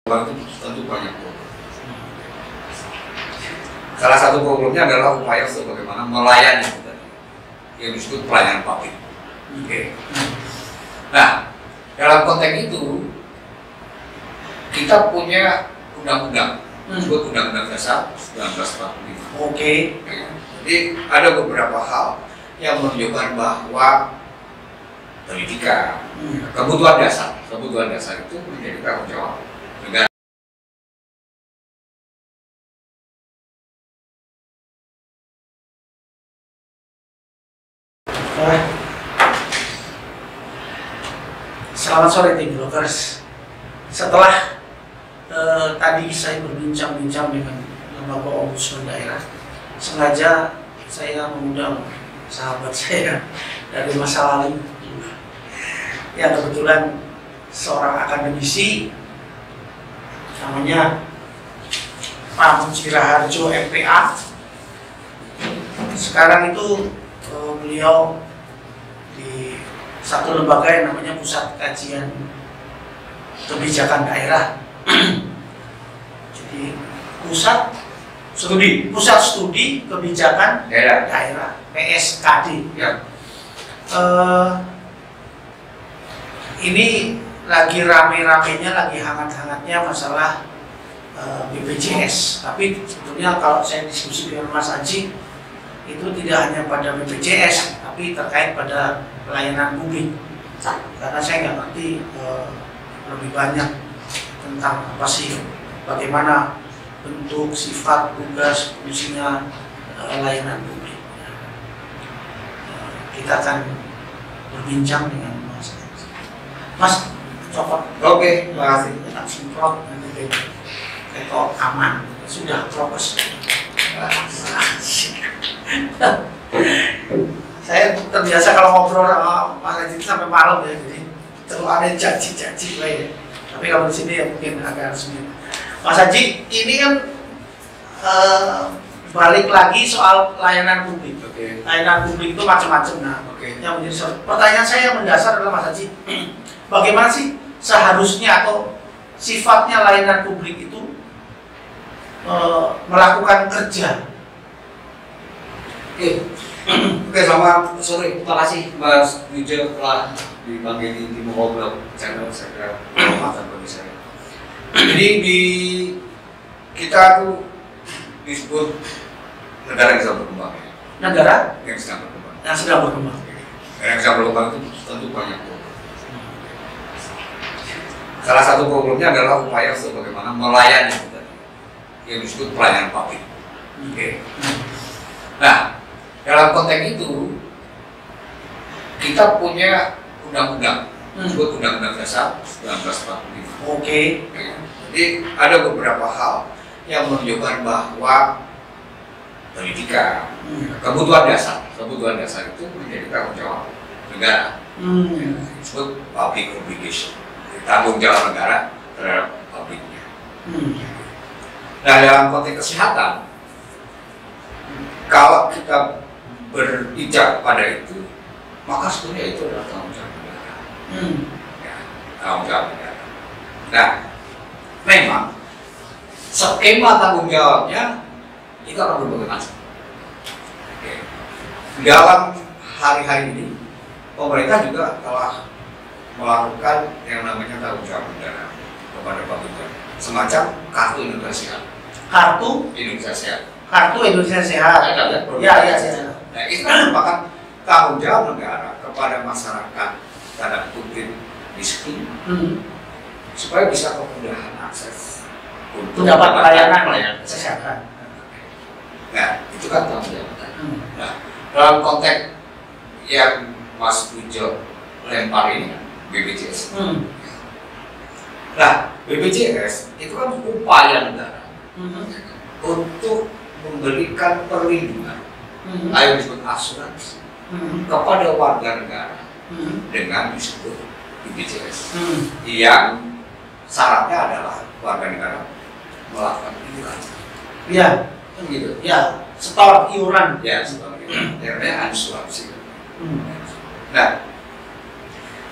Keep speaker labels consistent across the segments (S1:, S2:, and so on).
S1: itu tentu banyak problem. Salah satu problemnya adalah upaya untuk bagaimana melayani yang disebut pelayanan publik. Oke. Nah, dalam konteks itu kita punya undang-undang, disebut Undang-Undang Dasar 1945.
S2: Oke.
S1: Jadi ada beberapa hal yang menunjukkan bahwa pendidikan, kebutuhan dasar itu menjadi tanggung jawab negara.
S2: Selamat sore tim Blockers. Setelah tadi saya berbincang-bincang dengan lembaga ombudsman daerah, sengaja saya mengundang sahabat saya dari masa lalu yang kebetulan seorang akademisi namanya Pak Mujiraharjo MPA. Sekarang itu beliau di satu lembaga yang namanya Pusat Kajian Kebijakan Daerah. Jadi Pusat Studi Kebijakan Daerah PSKD. Ya. Ini lagi rame-ramenya, lagi hangat-hangatnya masalah BPJS. Tapi sebetulnya kalau saya diskusi dengan Mas Aji, itu tidak hanya pada BPJS, tapi terkait pada pelayanan publik. Karena saya nggak ngerti lebih banyak tentang apa sih, bagaimana bentuk, sifat, tugas, fungsinya layanan publik. Kita akan berbincang dengan Mas, copot.
S1: Oke, terima kasih.
S2: Kita semprot nanti ketok aman. Sudah prokes. Saya terbiasa kalau ngobrol sama Mas Haji sampai malam ya, jadi terlalu ada janji-janji lain. Tapi kalau di sini ya mungkin agak resmi. Mas Haji, ini kan balik lagi soal layanan publik.
S1: Oke.
S2: Layanan publik itu macam-macam. Nah, yang menjadi pertanyaan saya yang mendasar adalah Mas Haji, bagaimana sih seharusnya atau sifatnya layanan publik itu melakukan kerja?
S1: Oke, selamat sore. Terima kasih Mas Wijo telah dipanggil di Ngobrol channel. Saya kira kesempatan bagi saya. Jadi di kita tuh disebut negara yang sedang berkembang.
S2: Negara
S1: yang sedang berkembang.
S2: Yang sedang berkembang.
S1: Negara yang sedang berkembang itu tentu banyak problem. Salah satu problemnya adalah upaya untuk bagaimana melayani yang disebut pelayanan publik. Oke. Nah, dalam konteks itu kita punya undang-undang, disebut Undang-Undang Dasar 1945.
S2: Oke.
S1: Jadi ada beberapa hal yang menunjukkan bahwa pendidikan, kebutuhan dasar itu menjadi tanggung jawab negara. Disebut public obligation, tanggung jawab negara terhadap publiknya. Nah, dalam konteks kesehatan, kalau kita berpijak pada itu, maka sebenarnya itu adalah tanggung jawab negara. Ya, tanggung jawab negara. Nah, memang skema tanggung jawabnya itu akan berbagai macam. Dalam hari-hari ini, pemerintah juga telah melakukan yang namanya tanggung jawab negara kepada publik, semacam kartu Indonesia Sehat.
S2: Kartu
S1: Indonesia Sehat.
S2: Kartu Indonesia Sehat. Ya.
S1: Nah, itu kan merupakan tanggung jawab negara kepada masyarakat tanda kutip miskin, supaya bisa kemudahan akses untuk
S2: mendapat pelayanan kesehatan.
S1: Nah, itu kan tanggung jawab negara. Nah, dalam konteks yang Mas Wijo lempar ini kan BPJS. Nah, BPJS itu kan upaya negara untuk memberikan perlindungan, yang disebut asuransi kepada warga negara dengan disebut BPJS, yang syaratnya adalah warga negara melakukan iuran.
S2: Iya,
S1: gitu.
S2: Ya, setor iuran.
S1: Ya, setor iuran. Namanya asuransi. Nah,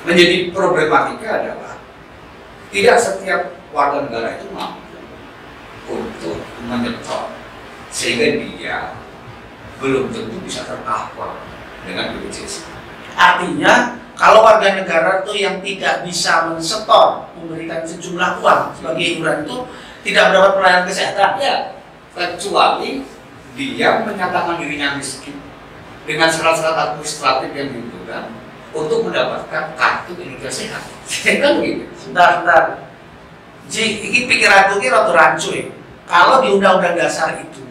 S1: menjadi problematika adalah tidak setiap warga negara itu mampu untuk menyetor, sehingga dia belum tentu bisa tercover dengan BPJS.
S2: Artinya kalau warga negara itu yang tidak bisa mensetor, memberikan sejumlah uang sebagai iuran itu tidak mendapat pelayanan kesehatan.
S1: Ya, kecuali dia menyatakan dirinya miskin dengan syarat-syarat administratif yang dibutuhkan untuk mendapatkan kartu Indonesia Sehat. Kan begitu.
S2: Sebentar. Ini pikiranku ini rada rancu ya. Kalau di Undang-Undang Dasar itu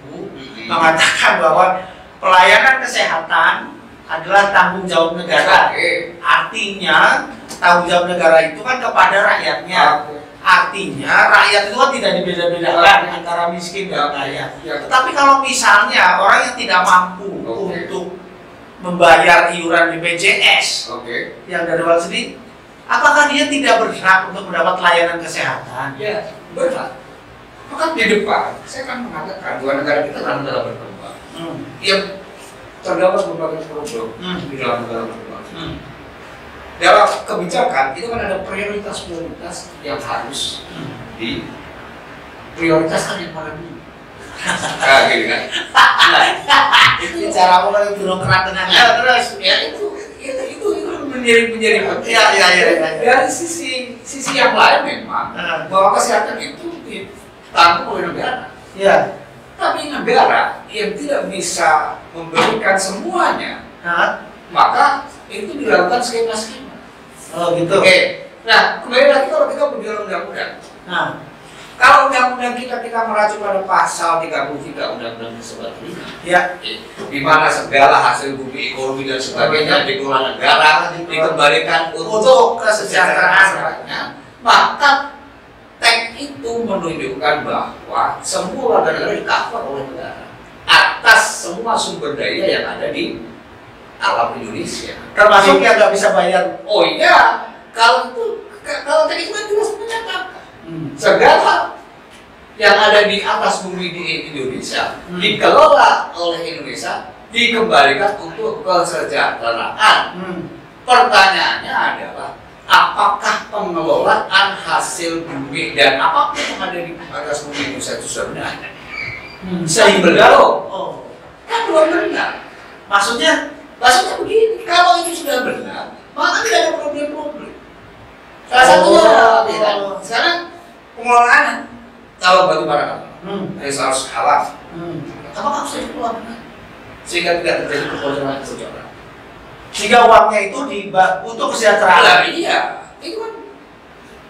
S2: mengatakan bahwa pelayanan kesehatan adalah tanggung jawab negara. Artinya tanggung jawab negara itu kan kepada rakyatnya. Artinya rakyat itu kan tidak dibeda-bedakan antara miskin dan kaya. Tetapi kalau misalnya orang yang tidak mampu untuk membayar iuran BPJS yang dari luar sendiri, apakah dia tidak berhak untuk mendapat layanan kesehatan?
S1: Ya, berhak. Maka di depan saya akan mengatakan bahwa negara kita adalah negara berkembang. Yang terdapat berbagai produk di dalam negara berkembang. Dalam kebijakan itu kan ada prioritas-prioritas yang harus diprioritaskan yang mana dulu. Nah, gitu kan?
S2: Itu cara mulai birokrat dengan terus.
S1: Ya itu menjadi penting.
S2: Ya.
S1: Dari sisi yang lain memang bahwa kesehatan itu ditanggung oleh negara.
S2: Ya.
S1: Tapi negara yang tidak bisa memberikan semuanya, maka itu dilakukan skema-skema.
S2: Oh gitu.
S1: Oke. Nah, kembali lagi kalau kita berbicara undang-undang. Kalau undang-undang kita mengacu pada pasal 33 Undang-Undang Tersebut,
S2: ya,
S1: di mana segala hasil bumi ekonomi dan sebagainya dikelola negara dikembalikan untuk kesejahteraan, maka teks itu menunjukkan bahwa semua warga negara di-cover oleh negara atas semua sumber daya yang ada di alam Indonesia,
S2: termasuk yang nggak bisa bayar.
S1: Oh iya, kalau teks itu kan jelas menyatakan segala yang ada di atas bumi di Indonesia dikelola oleh Indonesia dikembalikan untuk kesejahteraan. Pertanyaannya adalah apakah pengelolaan hasil bumi dan apapun yang ada di atas bumi Indonesia itu sebenarnya sehingga kan belum benar. Maksudnya begini, kalau itu sudah benar maka tidak ada problem-problem. Salah satunya sekarang pengelolaan kalau batu bara harus halal. Apakah harus dikeluarkan sehingga tidak terjadi kebocoran sejarah?
S2: Sehingga uangnya itu untuk kesejahteraan.
S1: Iya, itu kan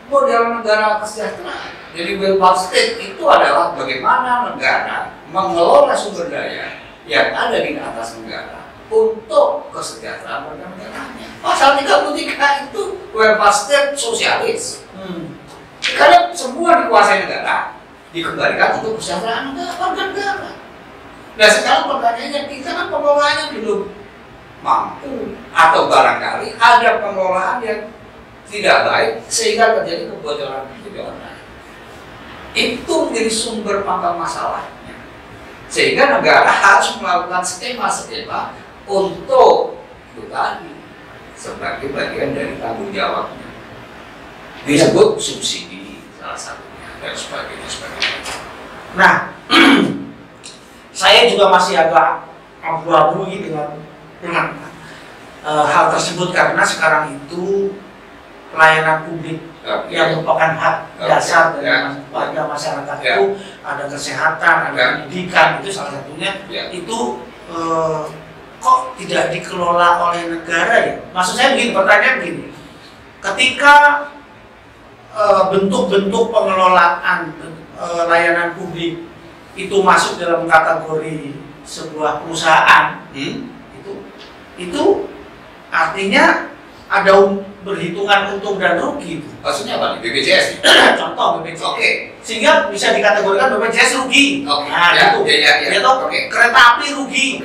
S1: model negara kesejahteraan. Jadi welfare state itu adalah bagaimana negara mengelola sumber daya yang ada di atas negara untuk kesejahteraan warga negaranya. Pasal 33 itu welfare state sosialis. Karena semua dikuasai negara dikembalikan untuk kesejahteraan warga negara. Nah sekarang pertanyaannya, kita kan pengelolaannya belum mampu atau barangkali ada pengelolaan yang tidak baik sehingga terjadi kebocoran. Itu menjadi sumber pangkal masalahnya. Sehingga negara harus melakukan skema-skema untuk itu tadi sebagai bagian dari tanggung jawabnya. Disebut subsidi salah satunya dan sebagainya.
S2: Nah, saya juga masih agak abu-abu dengan hal tersebut karena sekarang itu pelayanan publik yang merupakan hak dasar dari warga masyarakat itu ada kesehatan, ada pendidikan, itu salah satunya itu kok tidak dikelola oleh negara ya? Maksud saya begini, pertanyaan begini, ketika bentuk-bentuk pengelolaan layanan publik itu masuk dalam kategori sebuah perusahaan, itu artinya ada berhitungan untung dan rugi.
S1: Maksudnya apa? BPJS?
S2: Contoh BPJS. Sehingga bisa dikategorikan BPJS rugi. Nah, itu. Kereta api rugi.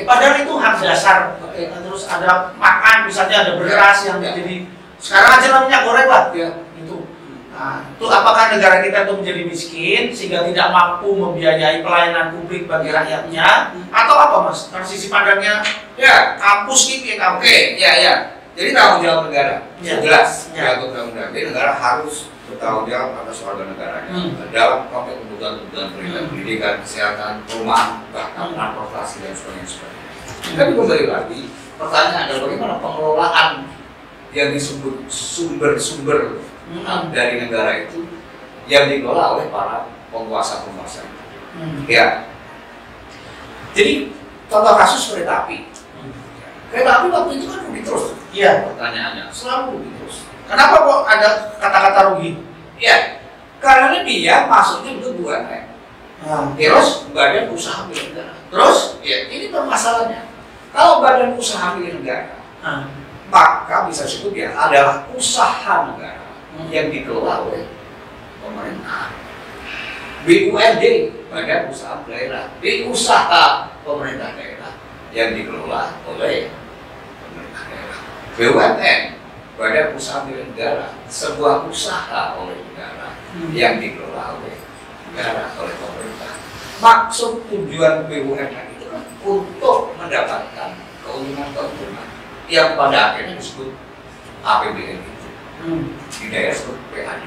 S2: Padahal itu hak dasar. Terus ada makan, misalnya ada beras yang jadi sekarang aja minyak goreng lah. Itu. Nah, itu apakah negara kita itu menjadi miskin sehingga tidak mampu membiayai pelayanan publik bagi rakyatnya, atau apa mas? Dari sisi pandangnya, kampus gitu ya.
S1: Jadi tanggung jawab negara jelas untuk undang-undang. Jadi negara harus bertanggung jawab atas warga negaranya dalam konteks kebutuhan pendidikan, kesehatan, perumahan, bahkan transportasi dan sebagainya. Tapi kembali lagi, pertanyaan adalah bagaimana pengelolaan yang disebut sumber-sumber dari negara itu yang dikelola oleh para penguasa-penguasa itu. Ya. Jadi contoh kasus kereta api. Kereta api waktu itu kan rugi terus.
S2: Iya.
S1: Pertanyaannya selalu rugi terus.
S2: Kenapa kok ada kata-kata rugi?
S1: Ya, karena dia masuknya untuk BUMN. Terus badan usaha milik negara. Terus, ya ini permasalahannya. Kalau badan usaha milik negara, maka bisa disebut dia adalah usaha negara yang dikelola oleh pemerintah. BUMD, badan usaha daerah, usaha pemerintah daerah yang dikelola oleh pemerintah daerah. BUMN, badan usaha milik negara, sebuah usaha oleh negara yang dikelola oleh negara, oleh pemerintah. Maksud tujuan BUMN itu kan untuk mendapatkan keuntungan yang pada akhirnya disebut APBN itu. Di daerah disebut PAD.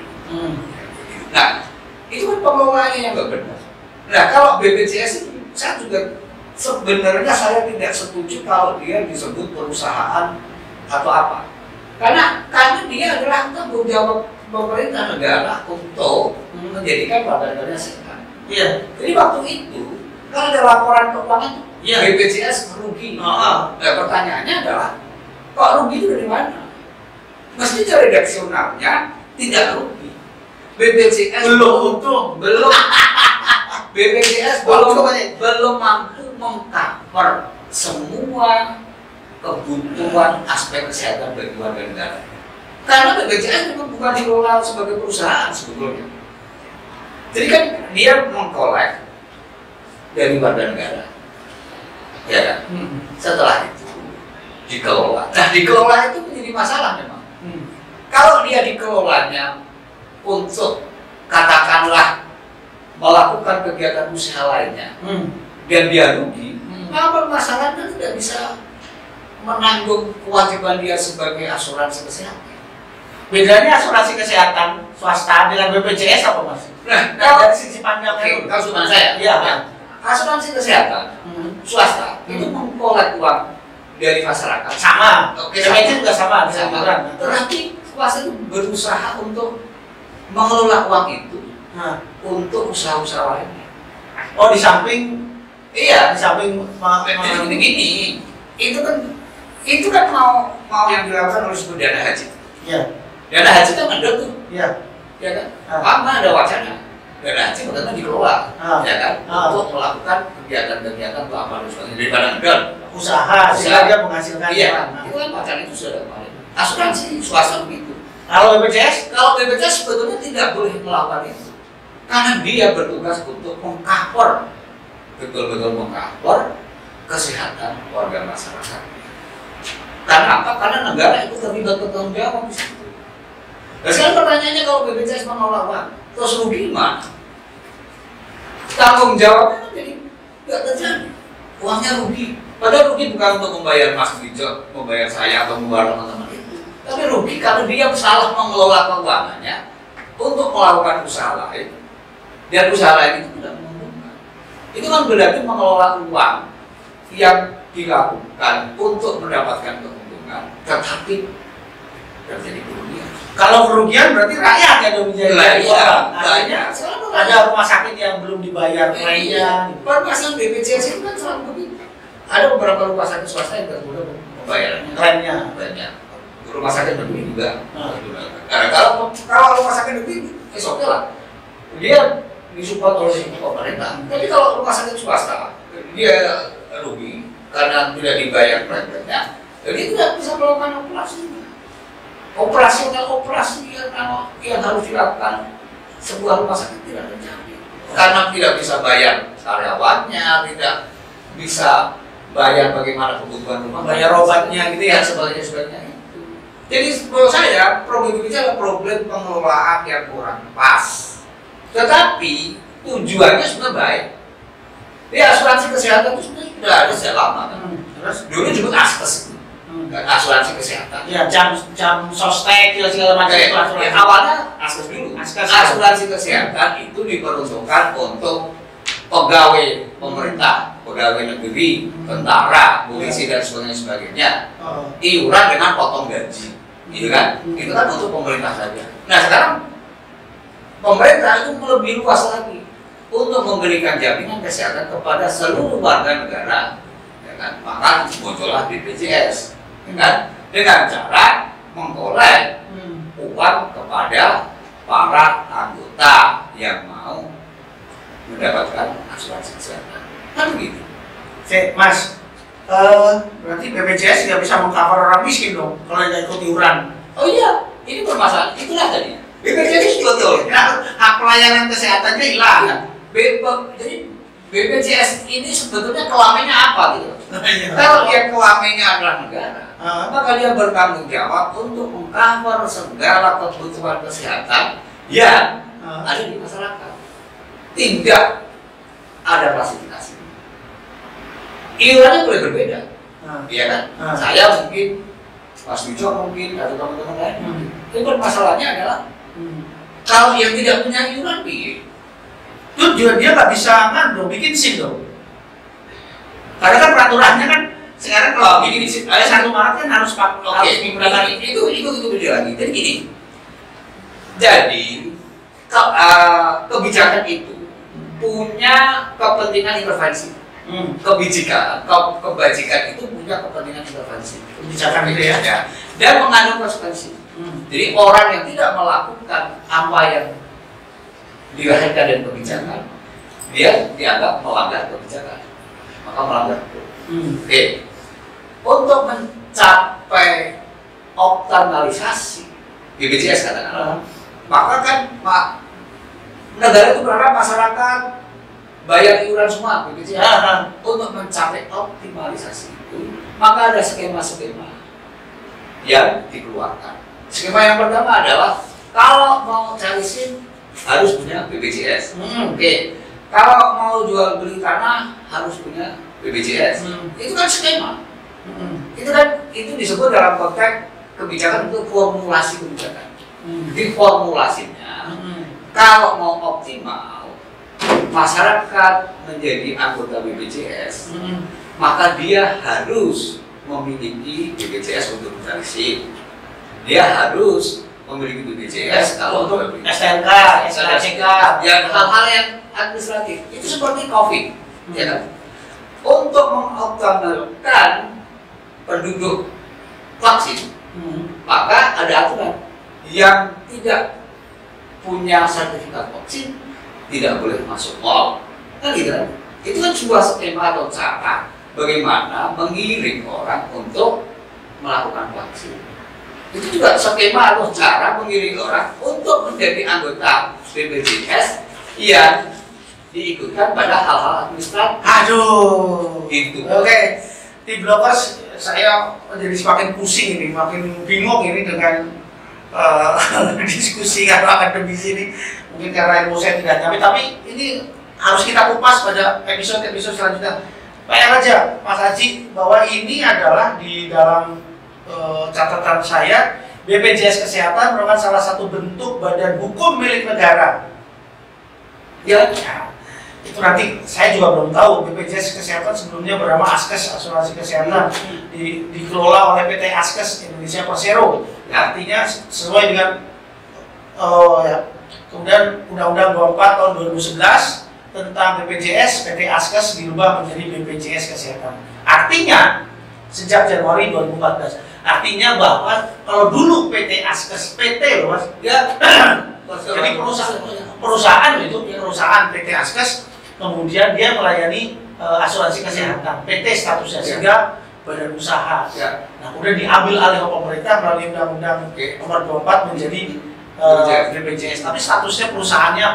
S1: Nah, itu kan pengelolaannya yang nggak benar. Nah, kalau BPJS itu saya juga sebenarnya saya tidak setuju kalau dia disebut perusahaan atau apa. Karena dia adalah tanggung jawab pemerintah negara untuk menjadikan warga negaranya sehat.
S2: Iya.
S1: Jadi waktu itu kalau ada laporan keuangan BPJS rugi. Nah, pertanyaannya adalah kok rugi itu dari mana? Mestinya redaksionalnya tidak rugi. BPJS belum BPJS belum mampu mengcover semua kebutuhan aspek kesehatan bagi warga negara. Karena BPJS memang bukan dikelola sebagai perusahaan sebetulnya. Jadi kan dia mengkolek dari warga negara, ya kan? Setelah itu dikelola. Nah, dikelola itu menjadi masalah memang. Kalau dia dikelolanya untuk katakanlah melakukan kegiatan usaha lainnya dan dia rugi, maka masalahnya tidak bisa menanggung kewajiban dia sebagai asuransi kesehatan.
S2: Bedanya asuransi kesehatan swasta dengan BPJS apa mas?
S1: Nah,
S2: dari sisi pandang
S1: konsumen saya, asuransi kesehatan swasta itu mengkolek uang dari masyarakat.
S2: Sama, BPJS juga sama.
S1: Tetapi swasta itu berusaha untuk mengelola uang itu untuk usaha-usaha lainnya.
S2: Oh, di samping
S1: di
S2: samping
S1: gini, itu kan mau yang dilakukan oleh sebuah dana haji.
S2: Iya.
S1: Dana haji kan ada tuh.
S2: Iya.
S1: Ya kan? Apa ada wacana dana haji bagaimana dikelola, ya kan? Untuk melakukan kegiatan-kegiatan untuk apa dan sebagainya daripada negara.
S2: Usaha sehingga dia menghasilkan.
S1: Iya. Itu kan wacana itu sudah kemarin. Asuransi swasta begitu.
S2: Kalau BPJS
S1: sebetulnya tidak boleh melakukan itu. Karena dia bertugas untuk mengcover, betul-betul mengcover kesehatan warga masyarakat. Karena apa? Karena negara itu terlibat bertanggung jawab di situ. Nah, sekarang pertanyaannya kalau BPJS mengelola uang, terus rugi gimana? Tanggung jawabnya jadi nggak terjadi. Uangnya rugi. Padahal rugi bukan untuk membayar Mas Wijo, membayar saya atau membayar teman-teman itu. Tapi rugi karena dia salah mengelola keuangannya untuk melakukan usaha lain. Dan usaha lain itu tidak menguntungkan. Itu kan berarti mengelola uang yang dilakukan untuk mendapatkan keuntungan, tetapi terjadi kerugian.
S2: Kalau kerugian berarti rakyat yang menjadi korban.
S1: Banyak.
S2: Ada rumah sakit yang belum dibayar lainnya.
S1: Permasalahan BPJS itu kan selalu begitu. Ada beberapa rumah sakit swasta yang tidak boleh membayarnya.
S2: Klaimnya
S1: banyak. Rumah sakit negeri juga. Nah, kalau rumah sakit negeri, oke lah. Dia disupport oleh pemerintah. Tapi kalau rumah sakit swasta, dia rugi karena tidak dibayar klaimnya, jadi tidak bisa melakukan operasinya. Operasi yang harus dilakukan sebuah rumah sakit tidak terjadi karena tidak bisa bayar karyawannya, tidak bisa bayar bagaimana kebutuhan rumah,
S2: bayar obatnya gitu ya,
S1: sebagainya. Jadi menurut saya problem ini adalah problem pengelolaan yang kurang pas. Tetapi tujuannya sudah baik. Ya, asuransi kesehatan itu sudah ada sejak lama kan. Dulu disebut askes. Asuransi kesehatan.
S2: Ya, jam sostek segala macam itu asuransi.
S1: Awalnya askes dulu. asuransi kesehatan itu diperuntukkan untuk pegawai pemerintah, pegawai negeri, tentara, polisi dan sebagainya. Iuran dengan potong gaji, gitu kan? Itu kan untuk pemerintah saja. Nah sekarang pemerintah itu lebih luas lagi untuk memberikan jaminan kesehatan kepada seluruh warga negara, ya kan? Maka muncullah BPJS, ya kan? Dengan cara mengkolek uang kepada para anggota yang mau mendapatkan asuransi kesehatan, kan begitu.
S2: Oke, Mas, berarti BPJS nggak bisa mengcover orang miskin dong kalau nggak ikut iuran.
S1: Oh iya, ini permasalahan. Itulah tadi. BPJS betul.
S2: Hak pelayanan kesehatannya hilang.
S1: Jadi BPJS ini sebetulnya kelaminnya apa gitu? Kalau dia kelaminnya adalah negara, maka dia bertanggung jawab untuk mengcover segala kebutuhan kesehatan yang ada di masyarakat. Tidak ada klasifikasi. Iurannya boleh berbeda, iya kan? Saya mungkin, Mas Wijo mungkin, atau teman-teman lain. Tapi masalahnya adalah kalau yang tidak punya iuran,
S2: itu juga dia nggak bisa bikin SIM dong. Karena kan peraturannya kan sekarang kalau bikin SIM, 1 Maret kan harus menggunakan
S1: itu beda lagi. Jadi gini, jadi kebijakan itu punya kepentingan intervensi. Kebajikan itu punya kepentingan intervensi.
S2: Kebijakan itu ya.
S1: Dan mengandung konsekuensi. Jadi orang yang tidak melakukan apa yang dilahirkan dari kebijakan, dia dianggap melanggar kebijakan, maka melanggar hukum. Oke. Untuk mencapai optimalisasi BPJS katakanlah, maka kan negara itu berharap masyarakat bayar iuran semua BPJS. Untuk mencapai optimalisasi itu, maka ada skema-skema yang dikeluarkan. Skema yang pertama adalah kalau mau cari SIM harus punya BPJS. Oke. Kalau mau jual beli tanah harus punya BPJS. Itu kan skema. Itu disebut dalam konteks kebijakan itu formulasi kebijakan. Jadi formulasinya kalau mau optimal masyarakat menjadi anggota BPJS, maka dia harus memiliki BPJS untuk mencari SIM. Dia harus memiliki BPJS kalau untuk
S2: STNK, SKCK,
S1: yang hal-hal yang administratif. Itu seperti COVID, ya kan? Untuk mengoptimalkan penduduk vaksin, maka ada aturan yang tidak punya sertifikat vaksin tidak boleh masuk mall, kan gitu kan? Itu kan sebuah skema atau cara bagaimana mengiring orang untuk melakukan vaksin. Itu juga skema atau cara mengiring orang untuk menjadi anggota BPJS yang diikutkan pada hal-hal administratif.
S2: Aduh,
S1: Gitu.
S2: Oke. Di Blockers saya jadi semakin pusing ini, makin bingung ini dengan diskusi kalau akademisi ini. Mungkin karena ilmu saya tidak nyampe, tapi ini harus kita kupas pada episode-episode selanjutnya. Bayang aja, Mas Haji, bahwa ini adalah di dalam catatan saya, BPJS Kesehatan merupakan salah satu bentuk badan hukum milik negara. Ya, itu nanti saya juga belum tahu. BPJS Kesehatan sebelumnya bernama Askes, Asuransi Kesehatan, dikelola oleh PT Askes Indonesia Persero. Artinya sesuai dengan kemudian Undang-Undang 24 tahun 2011 tentang BPJS, PT Askes dirubah menjadi BPJS Kesehatan. Artinya sejak Januari 2014. Artinya bahwa kalau dulu PT Askes, PT loh Mas, ya, jadi perusahaan PT Askes, kemudian dia melayani asuransi kesehatan, PT statusnya, sehingga badan usaha. Nah, kemudian diambil alih oleh pemerintah melalui Undang-Undang Nomor 24 menjadi BPJS. Tapi statusnya perusahaannya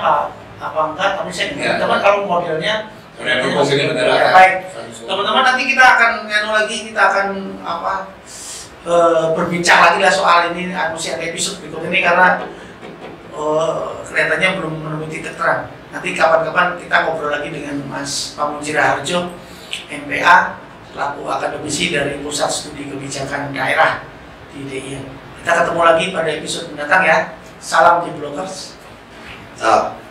S2: apa enggak? Tapi saya tidak. Teman kalau modelnya baik. Teman-teman nanti kita akan kita akan berbincang lagi lah soal ini ada episode berikut ini karena kelihatannya belum menemui titik terang. Nanti kapan-kapan kita ngobrol lagi dengan Mas Pamuji Raharjo, MPA, selaku akademisi dari Pusat Studi Kebijakan Daerah di DIY. Kita ketemu lagi pada episode mendatang ya. Salam di Blockers.
S1: Salam.